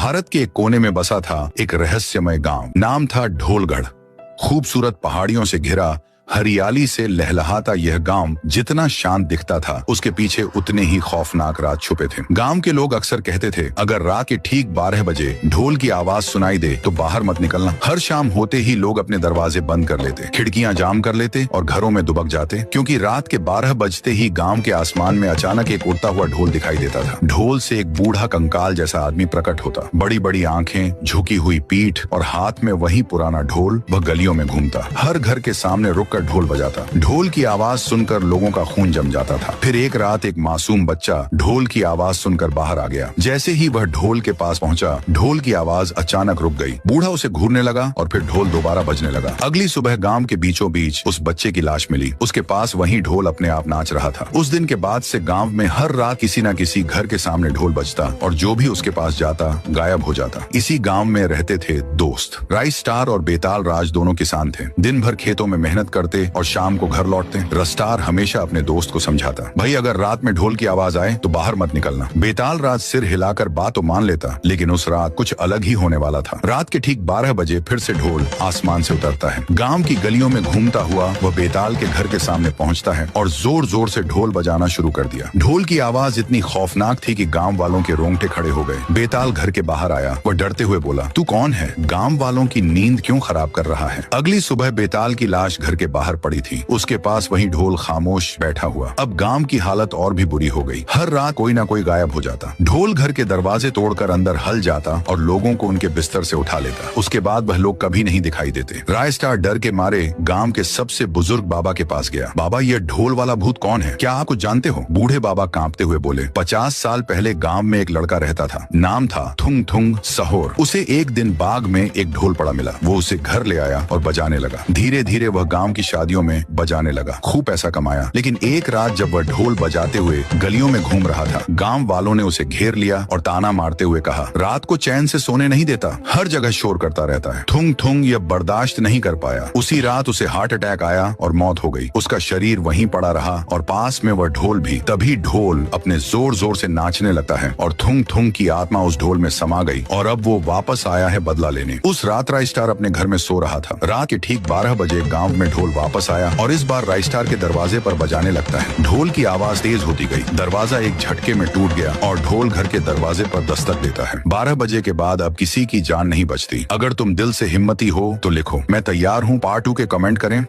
भारत के एक कोने में बसा था एक रहस्यमय गांव। नाम था ढोलगढ़। खूबसूरत पहाड़ियों से घिरा, हरियाली से लहलहाता यह गांव जितना शांत दिखता था, उसके पीछे उतने ही खौफनाक राज छुपे थे। गांव के लोग अक्सर कहते थे, अगर रात के ठीक 12 बजे ढोल की आवाज सुनाई दे तो बाहर मत निकलना। हर शाम होते ही लोग अपने दरवाजे बंद कर लेते, खिड़कियां जाम कर लेते और घरों में दुबक जाते, क्योंकि रात के 12 बजते ही गांव के आसमान में अचानक एक उड़ता हुआ ढोल दिखाई देता था। ढोल से एक बूढ़ा कंकाल जैसा आदमी प्रकट होता, बड़ी बड़ी आंखें, झुकी हुई पीठ और हाथ में वही पुराना ढोल। वह गलियों में घूमता, हर घर के सामने रुक ढोल बजाता। ढोल की आवाज सुनकर लोगों का खून जम जाता था। फिर एक रात एक मासूम बच्चा ढोल की आवाज सुनकर बाहर आ गया। जैसे ही वह ढोल के पास पहुंचा, ढोल की आवाज अचानक रुक गई। बूढ़ा उसे घूरने लगा और फिर ढोल दोबारा बजने लगा। अगली सुबह गांव के बीचों बीच उस बच्चे की लाश मिली। उसके पास वही ढोल अपने आप नाच रहा था। उस दिन के बाद से गांव में हर रात किसी न किसी घर के सामने ढोल बजता और जो भी उसके पास जाता गायब हो जाता। इसी गांव में रहते थे दोस्त राइस्टार और बेताल राज। दोनों किसान थे, दिन भर खेतों में मेहनत करते और शाम को घर लौटते। रस्टार हमेशा अपने दोस्त को समझाता, भाई अगर रात में ढोल की आवाज आए तो बाहर मत निकलना। बेताल राज सिर हिलाकर बात तो मान लेता, लेकिन उस रात कुछ अलग ही होने वाला था। रात के ठीक 12 बजे फिर से ढोल आसमान से उतरता है। गांव की गलियों में घूमता हुआ वह बेताल के घर के सामने पहुंचता है और जोर जोर से ढोल बजाना शुरू कर दिया। ढोल की आवाज इतनी खौफनाक थी कि गांव वालों के रोंगटे खड़े हो गए। बेताल घर के बाहर आया। वह डरते हुए बोला, तू कौन है? गांव वालों की नींद क्यों खराब कर रहा है? अगली सुबह बेताल की लाश घर के बाहर पड़ी थी। उसके पास वही ढोल खामोश बैठा हुआ। अब गांव की हालत और भी बुरी हो गई। हर रात कोई ना कोई गायब हो जाता। ढोल घर के दरवाजे तोड़कर अंदर हल जाता और लोगों को उनके बिस्तर से उठा लेता। उसके बाद वह लोग कभी नहीं दिखाई देते। रायस्टार डर के मारे गांव के सबसे बुजुर्ग बाबा के पास गया। बाबा, ये ढोल वाला भूत कौन है? क्या आप कुछ जानते हो? बूढ़े बाबा कांपते हुए बोले, 50 साल पहले गांव में एक लड़का रहता था। नाम था थुंग थुंग सहोर। उसे एक दिन बाग में एक ढोल पड़ा मिला। वो उसे घर ले आया और बजाने लगा। धीरे धीरे वह गांव की शादियों में बजाने लगा, खूब पैसा कमाया। लेकिन एक रात जब वह ढोल बजाते हुए गलियों में घूम रहा था, गांव वालों ने उसे घेर लिया और ताना मारते हुए कहा, रात को चैन से सोने नहीं देता, हर जगह शोर करता रहता है। थुंग थुंग यह बर्दाश्त नहीं कर पाया। उसी रात उसे हार्ट अटैक आया और मौत हो गई। उसका शरीर वहीं पड़ा रहा और पास में वह ढोल भी। तभी ढोल अपने जोर जोर से नाचने लगता है और थुंग थुंग की आत्मा उस ढोल में समा गई और अब वो वापस आया है बदला लेने। उस रात राइस्टार अपने घर में सो रहा था। रात के ठीक 12 बजे गांव में ढोल वापस आया और इस बार राइस्टार के दरवाजे पर बजाने लगता है। ढोल की आवाज तेज होती गई। दरवाजा एक झटके में टूट गया और ढोल घर के दरवाजे पर दस्तक देता है। 12 बजे के बाद अब किसी की जान नहीं बचती। अगर तुम दिल से हिम्मती हो तो लिखो, मैं तैयार हूँ। पार्ट 2 के कमेंट करें।